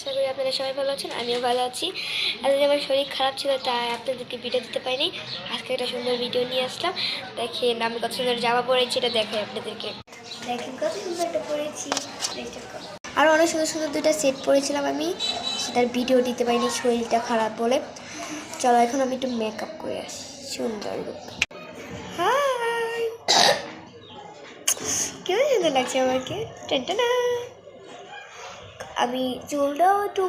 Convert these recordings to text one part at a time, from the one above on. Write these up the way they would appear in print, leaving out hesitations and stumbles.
আশা করি আপনারা সবাই ভালো আছেন, আমিও ভালো আছি। আজকে আমার শরীর খারাপ ছিল, তাই আপনাদেরকে ভিডিও দিতে পারিনি। আজকে একটা সুন্দর ভিডিও নিয়ে আসলাম। দেখেন আমি কত সুন্দর জামা পরেছি, এটা দেখাই আপনাদেরকে। দেখেন কত সুন্দর এটা পরেছি। আরও অনেক সুন্দর সুন্দর দুটো সেট পরেছিলাম আমি, সেটার ভিডিও দিতে পারিনি শরীরটা খারাপ বলে। চলো এখন আমি একটু মেকআপ করে আসি। সুন্দর লুক। হাই, কেমন সুন্দর লাগছে আমাকে। টেনটানা। আমি চুলটাও একটু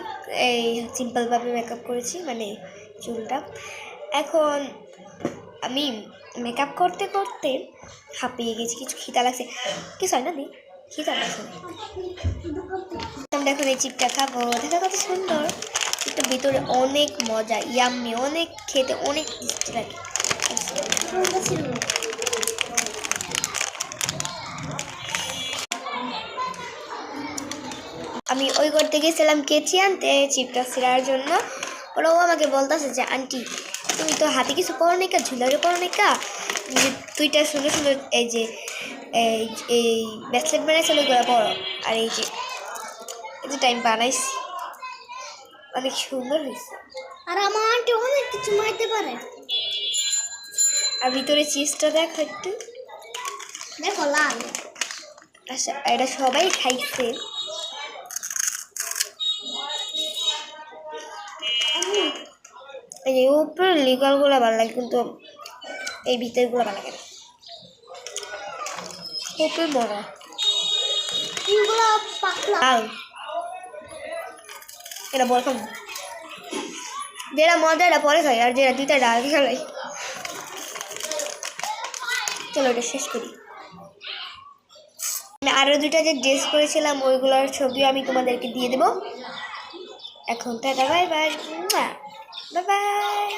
এই সিম্পলভাবে মেকআপ করেছি, মানে চুলটা। এখন আমি মেকআপ করতে করতে হাঁপিয়ে গেছি, কিছু খিদা লাগছে। কিছু হয় না দি, খিদা লাগছে। আমি এখন এই চিপটা খাবো। দেখা কত সুন্দর, চিপটার ভিতরে অনেক মজা, ইয়াম্মি, অনেক খেতে অনেক টেস্টি লাগে। আমি ওই করতে গেছিলাম কেচি আনতে চিপটা ছিঁড়ার জন্য। ওরাও আমাকে বলতেছে যে আন্টি তুমি তো হাতে কিছু করো নি কা, ঝুলারে করো নি কা, দুইটা সুন্দর সুন্দর এই যে এই ব্রেসলেট বানাইছিল ওইগুলো পড়ো। আর এই যে টাইম বানাইছি, অনেক সুন্দর হয়েছে। আর আমার আন্টি অনেক কিছু মারতে পারে। আর ভিতরে চিজটা দেখো একটু, দেখো লাল। আচ্ছা এটা সবাই খাইছে। এই যে উপরে লিগালগুলো ভালো লাগে, কিন্তু এই ভিতরগুলো ভালো লাগে না। উপরে বড় এগুলো পাতলা। এটা বড় খাবো, যেটা মজা এটা পরে খাই, আর যেটা দুইটা ডাল খেলাই। চলো এটা শেষ করি। আমি আরও দুইটা যে ড্রেস করেছিলাম ওইগুলোর ছবিও আমি তোমাদেরকে দিয়ে দেবো। এখন tata, bye bye, bye bye.